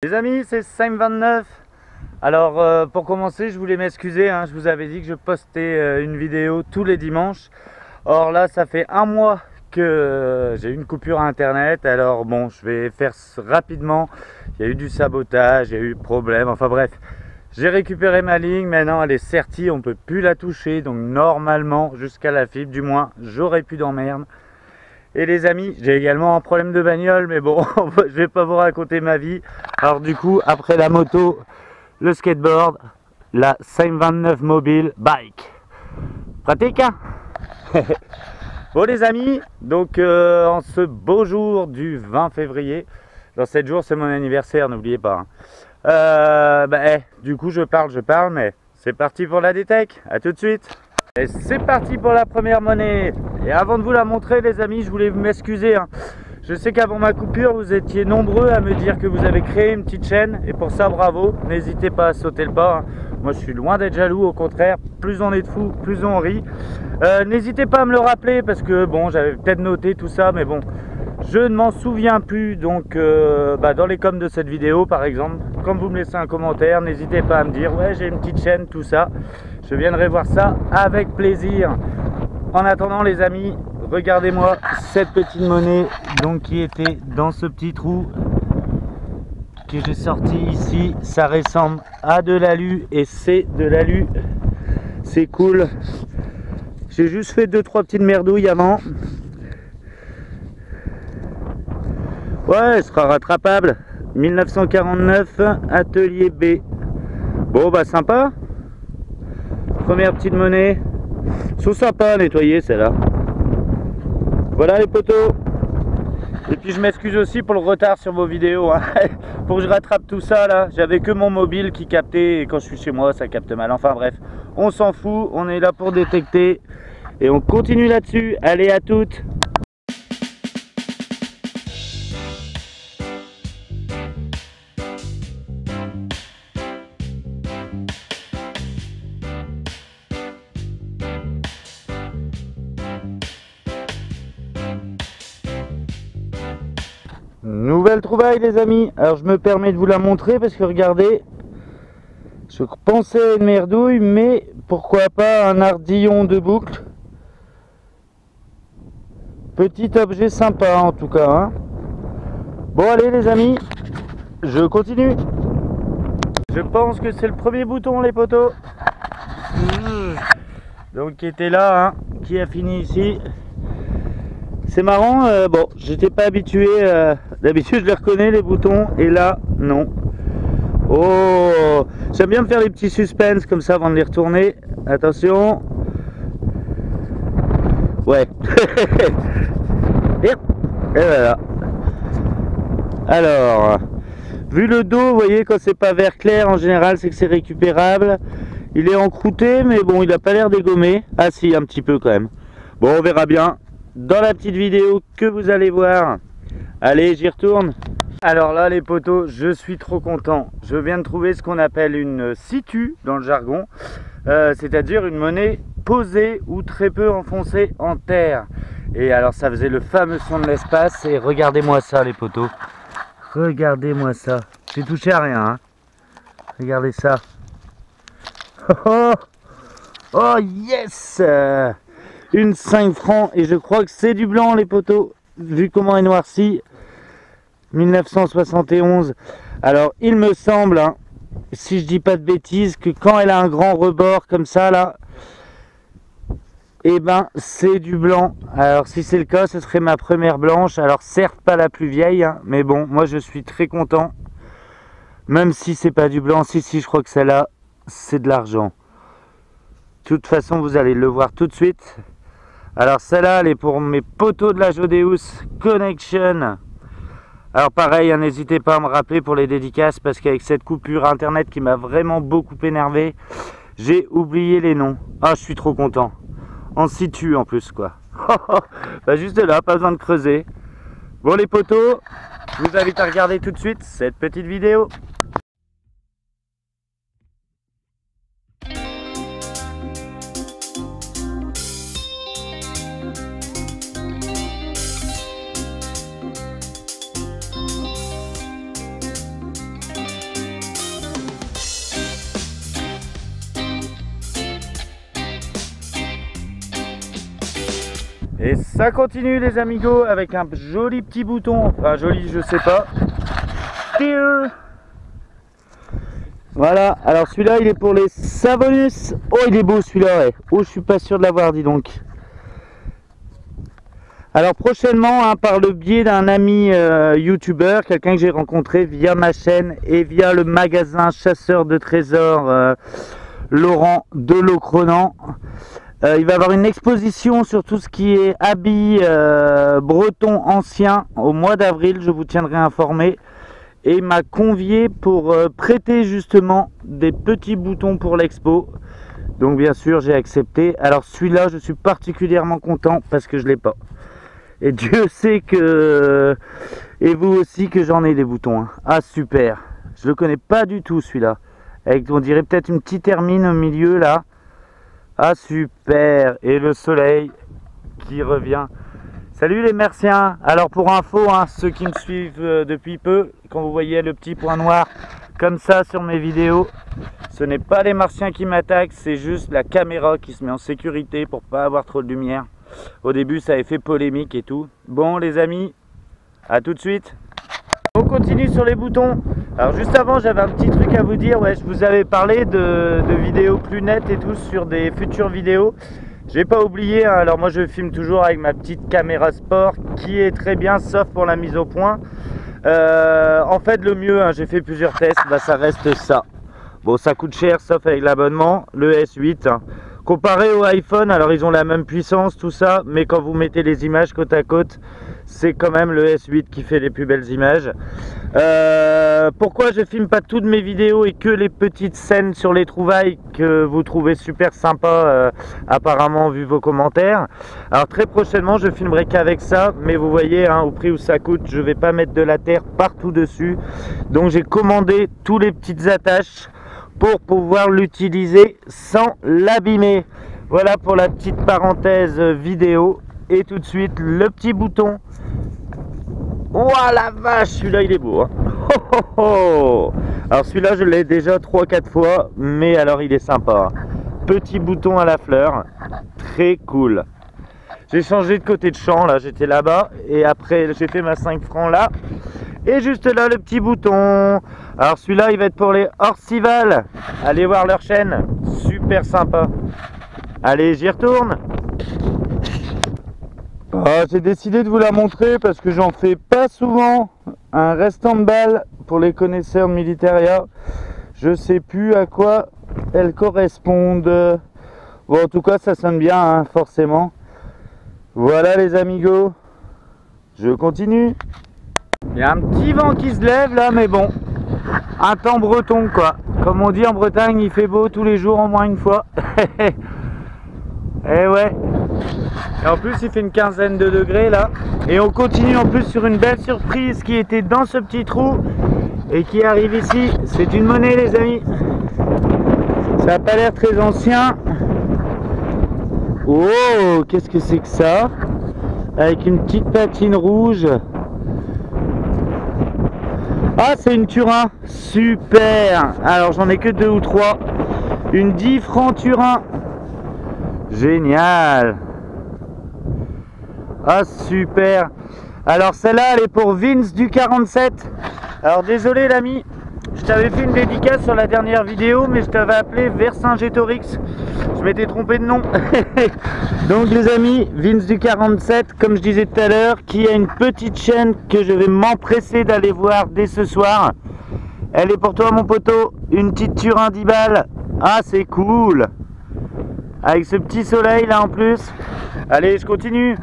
Les amis, c'est Sim29. Alors pour commencer, je voulais m'excuser, je vous avais dit que je postais une vidéo tous les dimanches. Or là, ça fait un mois que j'ai eu une coupure à internet. Alors bon, je vais faire rapidement. Il y a eu du sabotage, il y a eu des problèmes, enfin bref. J'ai récupéré ma ligne, maintenant elle est sertie, on ne peut plus la toucher. Donc normalement, jusqu'à la fibre du moins, j'aurai plus d'emmerde. Et les amis, j'ai également un problème de bagnole, mais bon, je vais pas vous raconter ma vie. Alors du coup, après la moto, le skateboard, la Sim29 mobile bike. Pratique, hein? Bon les amis, donc en ce beau jour du 20 février, dans 7 jours c'est mon anniversaire, n'oubliez pas. Du coup je parle, mais c'est parti pour la détech, à tout de suite. Et c'est parti pour la première monnaie. Et avant de vous la montrer les amis, je voulais m'excuser. Je sais qu'avant ma coupure, vous étiez nombreux à me dire que vous avez créé une petite chaîne. Et pour ça, bravo. N'hésitez pas à sauter le pas. Moi, je suis loin d'être jaloux. Au contraire, plus on est de fous, plus on rit. N'hésitez pas à me le rappeler parce que, bon, j'avais peut-être noté tout ça. Mais bon, je ne m'en souviens plus. Donc, dans les coms de cette vidéo, par exemple, quand vous me laissez un commentaire, n'hésitez pas à me dire « Ouais, j'ai une petite chaîne, tout ça ». Je viendrai voir ça avec plaisir. En attendant les amis, regardez-moi cette petite monnaie donc qui était dans ce petit trou que j'ai sorti ici. Ça ressemble à de l'alu et c'est de l'alu. C'est cool. J'ai juste fait 2-3 petites merdouilles avant. Ouais, elle sera rattrapable. 1949, atelier B. Bon bah sympa. Première petite monnaie. Sont sympas à nettoyer celle-là. Voilà les potos. Et puis je m'excuse aussi pour le retard sur vos vidéos. Pour que je rattrape tout ça là. J'avais que mon mobile qui captait et quand je suis chez moi ça capte mal. Enfin bref, on s'en fout. On est là pour détecter. Et on continue là-dessus. Allez à toutes. Nouvelle trouvaille les amis. Alors je me permets de vous la montrer parce que regardez, je pensais à une merdouille, mais pourquoi pas un ardillon de boucle. Petit objet sympa en tout cas. Bon allez les amis, je continue. Je pense que c'est le premier bouton les potos. Donc qui était là, qui a fini ici. C'est marrant, bon, j'étais pas habitué, d'habitude je les reconnais les boutons, et là, non. Oh, j'aime bien me faire des petits suspens comme ça avant de les retourner. Attention. Ouais. Et voilà. Alors, vu le dos, vous voyez, quand c'est pas vert clair, en général, c'est que c'est récupérable. Il est encrouté, mais bon, il a pas l'air dégommé. Ah si, un petit peu quand même. Bon, on verra bien dans la petite vidéo que vous allez voir. Allez, j'y retourne. Alors là les potos, je suis trop content. Je viens de trouver ce qu'on appelle une situ dans le jargon, c'est-à-dire une monnaie posée ou très peu enfoncée en terre. Et alors ça faisait le fameux son de l'espace. Et regardez-moi ça les potos. Regardez-moi ça. J'ai touché à rien. Regardez ça. Oh, oh yes, une 5 francs et je crois que c'est du blanc les potos, vu comment elle est noircie. 1971. Alors il me semble, si je dis pas de bêtises, que quand elle a un grand rebord comme ça là, et ben c'est du blanc. Alors si c'est le cas, ce serait ma première blanche. Alors certes pas la plus vieille, mais bon, moi je suis très content. Même si c'est pas du blanc, si je crois que celle-là c'est de l'argent. De toute façon vous allez le voir tout de suite. Alors celle-là, elle est pour mes potos de la Jodeus Connection. Alors pareil, n'hésitez pas à me rappeler pour les dédicaces parce qu'avec cette coupure internet qui m'a vraiment beaucoup énervé, j'ai oublié les noms. Ah, je suis trop content. En situ en plus quoi. Juste là, pas besoin de creuser. Bon les potos, je vous invite à regarder tout de suite cette petite vidéo. Et ça continue les amigos avec un joli petit bouton, enfin joli je sais pas. Voilà, alors celui-là il est pour les Savonus. Oh il est beau celui-là, ouais. Oh je suis pas sûr de l'avoir, dis donc. Alors prochainement, hein, par le biais d'un ami youtubeur, quelqu'un que j'ai rencontré via ma chaîne et via le magasin chasseur de trésors Laurent Delocronan, il va y avoir une exposition sur tout ce qui est habits bretons anciens au mois d'avril, je vous tiendrai informé. Et il m'a convié pour prêter justement des petits boutons pour l'expo. Donc bien sûr j'ai accepté. Alors celui-là je suis particulièrement content parce que je ne l'ai pas. Et Dieu sait que... Et vous aussi que j'en ai des boutons. Hein. Ah super. Je le connais pas du tout celui-là. Avec on dirait peut-être une petite hermine au milieu là. Ah super. Et le soleil qui revient. Salut les Merciens. Alors pour info, hein, ceux qui me suivent depuis peu, quand vous voyez le petit point noir comme ça sur mes vidéos, ce n'est pas les Martiens qui m'attaquent, c'est juste la caméra qui se met en sécurité pour pas avoir trop de lumière. Au début ça avait fait polémique et tout. Bon les amis, à tout de suite. On continue sur les boutons. Alors juste avant j'avais un petit truc à vous dire. Ouais, je vous avais parlé de vidéos plus nettes et tout sur des futures vidéos. J'ai pas oublié, hein. Alors moi je filme toujours avec ma petite caméra sport qui est très bien sauf pour la mise au point. En fait le mieux, hein, j'ai fait plusieurs tests, bah, ça reste ça. Bon ça coûte cher sauf avec l'abonnement, le S8. Hein. Comparé au iPhone, alors ils ont la même puissance, tout ça, mais quand vous mettez les images côte à côte, c'est quand même le S8 qui fait les plus belles images. Pourquoi je filme pas toutes mes vidéos et que les petites scènes sur les trouvailles que vous trouvez super sympa, apparemment vu vos commentaires. Alors très prochainement je filmerai qu'avec ça, mais vous voyez hein, au prix où ça coûte, je vais pas mettre de la terre partout dessus. Donc j'ai commandé tous les petites attaches pour pouvoir l'utiliser sans l'abîmer. Voilà pour la petite parenthèse vidéo. Et tout de suite le petit bouton. Oh la vache, celui-là il est beau hein. Oh, oh, oh. Alors celui-là je l'ai déjà 3-4 fois, mais alors il est sympa. Petit bouton à la fleur, très cool. J'ai changé de côté de champ, là j'étais là-bas, et après j'ai fait ma 5 francs là. Et juste là le petit bouton. Alors celui-là il va être pour les Orcival. Allez voir leur chaîne, super sympa. Allez j'y retourne. J'ai décidé de vous la montrer parce que j'en fais pas souvent. Un restant de balle pour les connaisseurs de Militaria. Je sais plus à quoi elles correspondent. Bon en tout cas ça sonne bien hein, forcément. Voilà les amigos. Je continue. Il y a un petit vent qui se lève là, mais bon, un temps breton quoi. Comme on dit en Bretagne, il fait beau tous les jours au moins une fois. Et ouais. Et en plus il fait une quinzaine de degrés là. Et on continue en plus sur une belle surprise qui était dans ce petit trou et qui arrive ici. C'est une monnaie les amis. Ça n'a pas l'air très ancien. Oh, qu'est-ce que c'est que ça? Avec une petite patine rouge. Ah c'est une Turin, super. Alors j'en ai que 2 ou 3. Une 10 francs Turin. Génial. Ah super. Alors celle-là elle est pour Vince du 47. Alors désolé l'ami, je t'avais fait une dédicace sur la dernière vidéo, mais je t'avais appelé Vercingétorix. Je m'étais trompé de nom. Donc les amis, Vince du 47, comme je disais tout à l'heure, qui a une petite chaîne que je vais m'empresser d'aller voir dès ce soir. Elle est pour toi mon poteau, une petite Turin 10 balles. Ah c'est cool. Avec ce petit soleil là en plus. Allez je continue.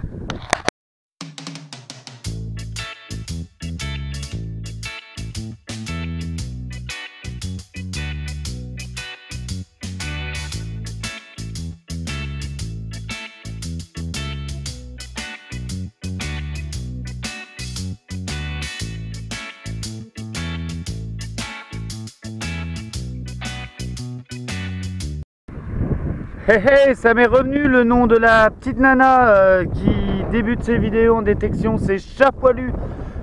Hey hey, ça m'est revenu le nom de la petite nana qui débute ses vidéos en détection, c'est Chapoilu,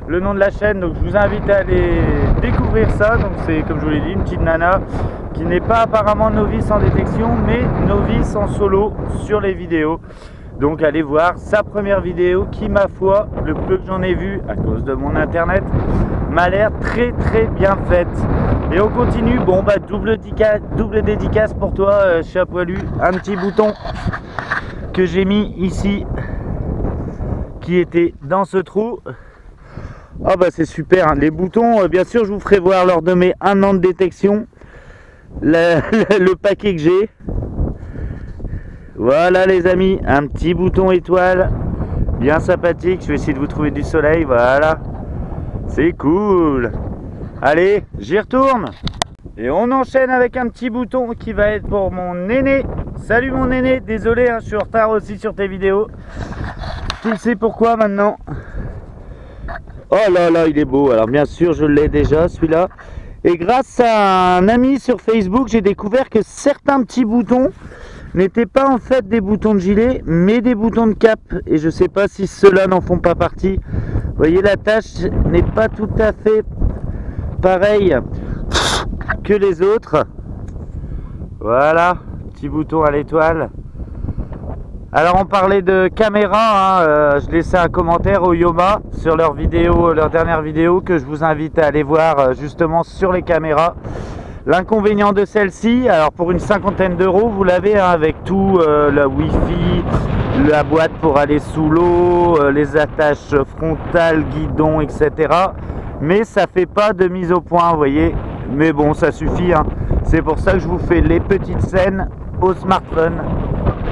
le nom de la chaîne. Donc je vous invite à aller découvrir ça. Donc c'est comme je vous l'ai dit, une petite nana qui n'est pas apparemment novice en détection, mais novice en solo sur les vidéos. Donc allez voir sa première vidéo qui, ma foi, le peu que j'en ai vu à cause de mon internet, m'a l'air très bien faite. Et on continue. Bon bah double dédicace pour toi, chat poilu. Un petit bouton que j'ai mis ici qui était dans ce trou. Ah bah c'est super, hein. Les boutons, bien sûr je vous ferai voir lors de mes 1 an de détection le paquet que j'ai. Voilà les amis, un petit bouton étoile bien sympathique. Je vais essayer de vous trouver du soleil. Voilà, c'est cool. Allez, j'y retourne. Et on enchaîne avec un petit bouton qui va être pour mon Néné. Salut mon Néné, désolé hein, je suis en retard aussi sur tes vidéos. Tu le sais pourquoi maintenant. Oh là là, il est beau. Alors bien sûr je l'ai déjà celui-là. Et grâce à un ami sur Facebook, j'ai découvert que certains petits boutons n'étaient pas en fait des boutons de gilet, mais des boutons de cap. Et je sais pas si ceux-là n'en font pas partie. Vous voyez, la tâche n'est pas tout à fait pareille que les autres. Voilà, petit bouton à l'étoile. Alors on parlait de caméra, hein, je laissais un commentaire au Yoma sur leur vidéo, leur dernière vidéo, que je vous invite à aller voir justement sur les caméras. L'inconvénient de celle-ci, alors pour une 50aine d'euros, vous l'avez hein, avec tout, le wifi, la boîte pour aller sous l'eau, les attaches frontales, guidon, etc. Mais ça fait pas de mise au point, vous voyez. Mais bon, ça suffit, hein. C'est pour ça que je vous fais les petites scènes au smartphone.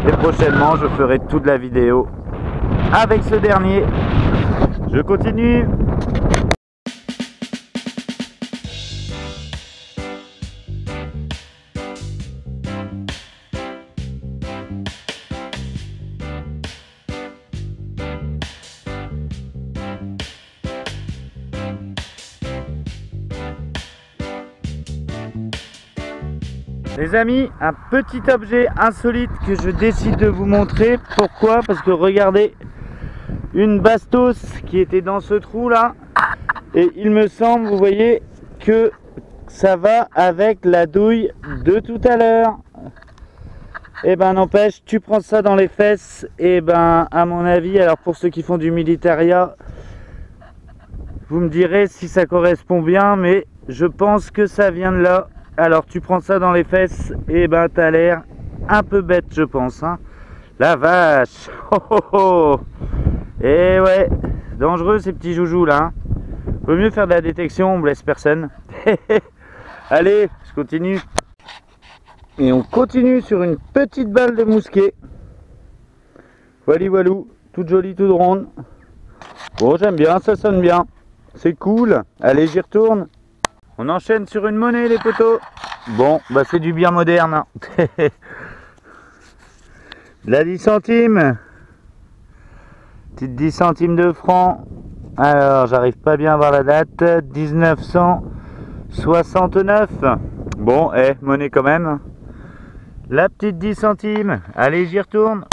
Et prochainement, je ferai toute la vidéo avec ce dernier. Je continue. Les amis, un petit objet insolite que je décide de vous montrer. Pourquoi? Parce que regardez, une bastos qui était dans ce trou là, et il me semble, vous voyez, que ça va avec la douille de tout à l'heure. Et ben n'empêche, tu prends ça dans les fesses, et ben à mon avis, alors pour ceux qui font du militaria, vous me direz si ça correspond bien, mais je pense que ça vient de là. Alors tu prends ça dans les fesses, et ben t'as l'air un peu bête je pense, hein. La vache. Oh, oh, oh. Et ouais, dangereux ces petits joujoux là, hein. Vaut mieux faire de la détection, on blesse personne. Allez, je continue. Et on continue sur une petite balle de mousquet. Voilà, voilou, toute jolie, toute ronde. Bon, j'aime bien, ça sonne bien. C'est cool. Allez, j'y retourne. On enchaîne sur une monnaie les potos. Bon, bah c'est du bien moderne, hein. La 10 centimes. Petite 10 centimes de francs. Alors, j'arrive pas bien à voir la date. 1969. Bon, monnaie quand même. La petite 10 centimes. Allez, j'y retourne.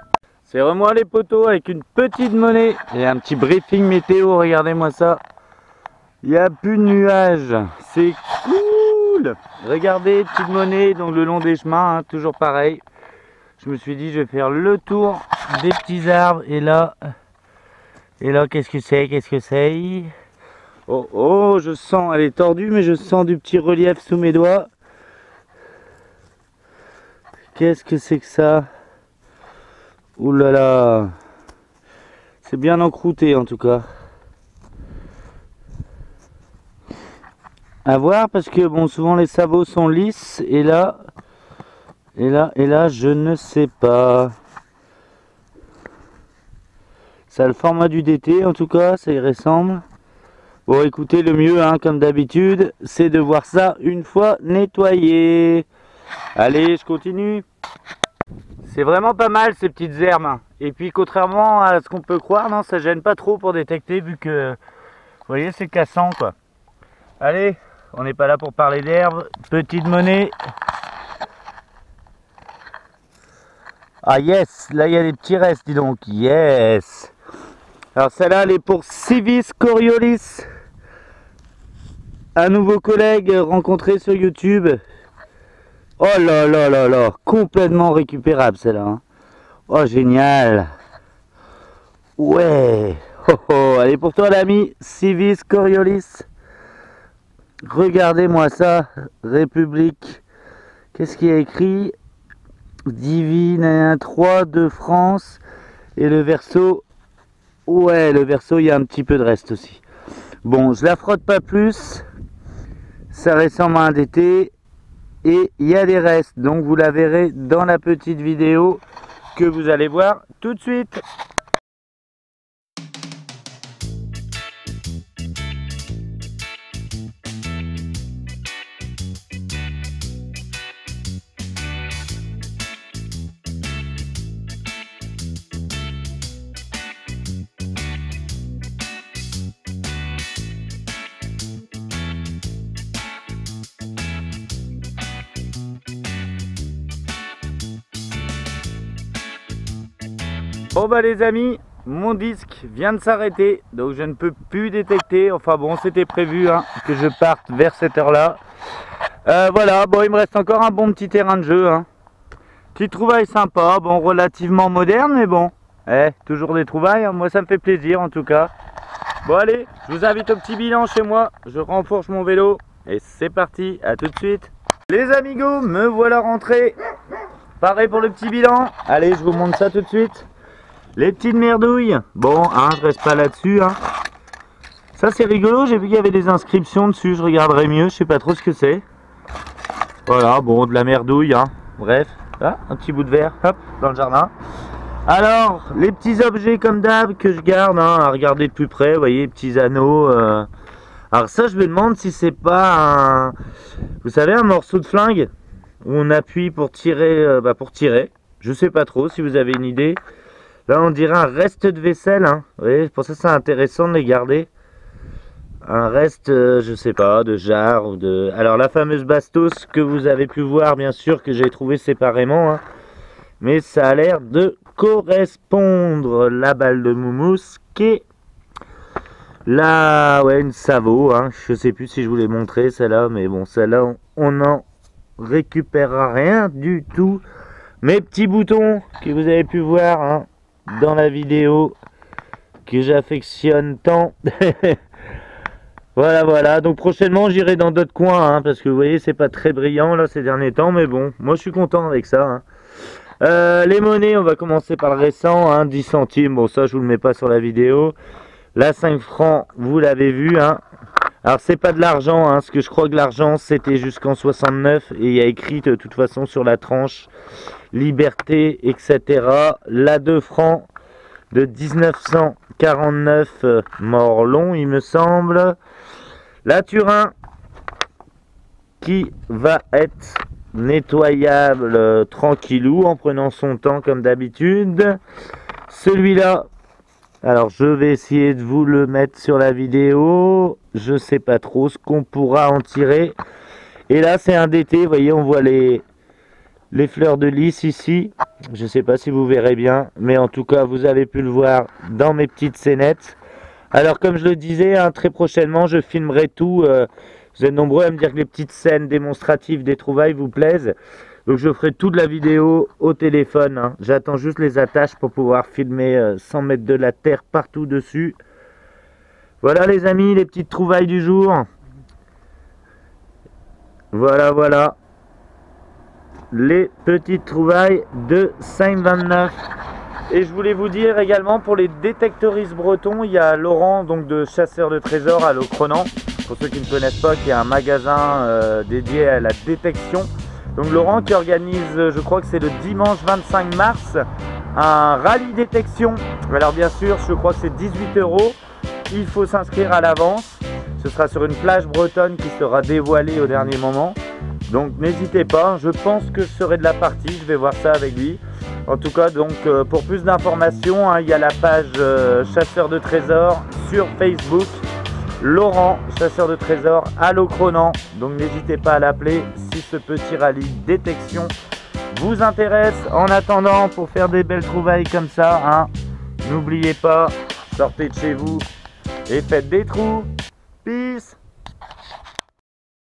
C'est moi les potos avec une petite monnaie. Et un petit briefing météo, regardez-moi ça. Il n'y a plus de nuages, c'est cool. Regardez, petite monnaie, donc le long des chemins, hein, toujours pareil. Je me suis dit, je vais faire le tour des petits arbres. Et là, qu'est-ce que c'est? Oh, oh, je sens, elle est tordue, mais je sens du petit relief sous mes doigts. Qu'est-ce que c'est que ça? Ouh là là. C'est bien encrouté en tout cas. À voir parce que bon, souvent les sabots sont lisses et là, je ne sais pas. Ça a le format du DT en tout cas, ça y ressemble. Bon, écoutez, le mieux, hein, comme d'habitude, c'est de voir ça une fois nettoyé. Allez, je continue. C'est vraiment pas mal ces petites herbes. Et puis contrairement à ce qu'on peut croire, non, ça gêne pas trop pour détecter vu que, vous voyez, c'est cassant quoi. Allez. On n'est pas là pour parler d'herbe. Petite monnaie. Ah yes, là il y a des petits restes, dis donc. Yes. Alors celle-là, elle est pour Civis Coriolis. Un nouveau collègue rencontré sur YouTube. Oh là là là là. Complètement récupérable celle-là, hein. Oh génial. Ouais. Oh, oh. Allez pour toi l'ami Civis Coriolis. Regardez-moi ça. République. Qu'est-ce qu'il y a écrit? Divine 3 de France. Et le verso. Ouais, le verso, il y a un petit peu de reste aussi. Bon, je la frotte pas plus. Ça ressemble à un DT. Et il y a des restes. Donc vous la verrez dans la petite vidéo que vous allez voir tout de suite. Bon bah les amis, mon disque vient de s'arrêter, donc je ne peux plus détecter. Enfin bon, c'était prévu hein, que je parte vers cette heure-là. Voilà, bon il me reste encore un bon petit terrain de jeu. Hein. Petite trouvaille sympa, bon relativement moderne, mais bon, toujours des trouvailles, hein. Moi ça me fait plaisir en tout cas. Bon allez, je vous invite au petit bilan chez moi, je renforce mon vélo et c'est parti, à tout de suite. Les amigos, me voilà rentré. Pareil pour le petit bilan, allez je vous montre ça tout de suite. Les petites merdouilles, bon, hein, je reste pas là-dessus. Hein. Ça c'est rigolo, j'ai vu qu'il y avait des inscriptions dessus, je regarderai mieux, je sais pas trop ce que c'est. Voilà, bon, de la merdouille, hein. Bref, ah, un petit bout de verre, hop, dans le jardin. Alors, les petits objets comme d'hab que je garde, hein, à regarder de plus près, vous voyez, les petits anneaux. Alors ça, je me demande si c'est pas un, vous savez, un morceau de flingue où on appuie pour tirer, Je sais pas trop si vous avez une idée. Là, on dirait un reste de vaisselle. Hein. Vous voyez, pour ça, c'est intéressant de les garder. Un reste, je sais pas, de jarre ou de... Alors, la fameuse bastos que vous avez pu voir, bien sûr, que j'ai trouvé séparément. Hein. Mais ça a l'air de correspondre. La balle de moumousse qui est... Là, ouais, une sabot. Hein. Je sais plus si je vous l'ai montré, celle-là. Mais bon, celle-là, on n'en récupérera rien du tout. Mes petits boutons que vous avez pu voir, hein, dans la vidéo que j'affectionne tant. Voilà, donc prochainement j'irai dans d'autres coins hein, parce que vous voyez c'est pas très brillant là ces derniers temps, mais bon, moi je suis content avec ça hein. Les monnaies, on va commencer par le récent, hein, 10 centimes, bon ça je vous le mets pas sur la vidéo. La 5 francs, vous l'avez vu hein. Alors c'est pas de l'argent, hein, parce que je crois que l'argent c'était jusqu'en 69 et il y a écrit de toute façon sur la tranche liberté, etc. La 2 francs de 1949, Morlon, il me semble. La Turin qui va être nettoyable tranquillou en prenant son temps comme d'habitude. Celui-là, alors je vais essayer de vous le mettre sur la vidéo. Je sais pas trop ce qu'on pourra en tirer. Et là c'est un DT, vous voyez on voit les fleurs de lys ici, je ne sais pas si vous verrez bien, mais en tout cas vous avez pu le voir dans mes petites scénettes. Alors comme je le disais, hein, très prochainement je filmerai tout, vous êtes nombreux à me dire que les petites scènes démonstratives des trouvailles vous plaisent, donc je ferai toute la vidéo au téléphone, hein. J'attends juste les attaches pour pouvoir filmer sans mettre de la terre partout dessus. Voilà les amis, les petites trouvailles du jour. Voilà. Les petites trouvailles de 5,29. Et je voulais vous dire également pour les détectoristes bretons, il y a Laurent donc de Chasseurs de Trésors à Locronan, pour ceux qui ne connaissent pas, qui est un magasin dédié à la détection. Donc Laurent qui organise, je crois que c'est le dimanche 25 mars, un rallye détection. Alors bien sûr, je crois que c'est 18 €. Il faut s'inscrire à l'avance. Ce sera sur une plage bretonne qui sera dévoilée au dernier moment. Donc n'hésitez pas, je pense que je serai de la partie, je vais voir ça avec lui. En tout cas, donc pour plus d'informations, hein, il y a la page Chasseur de Trésors sur Facebook. Laurent, Chasseur de Trésors à Locronan. Donc n'hésitez pas à l'appeler si ce petit rallye détection vous intéresse. En attendant, pour faire des belles trouvailles comme ça, hein, n'oubliez pas, sortez de chez vous et faites des trous. Peace.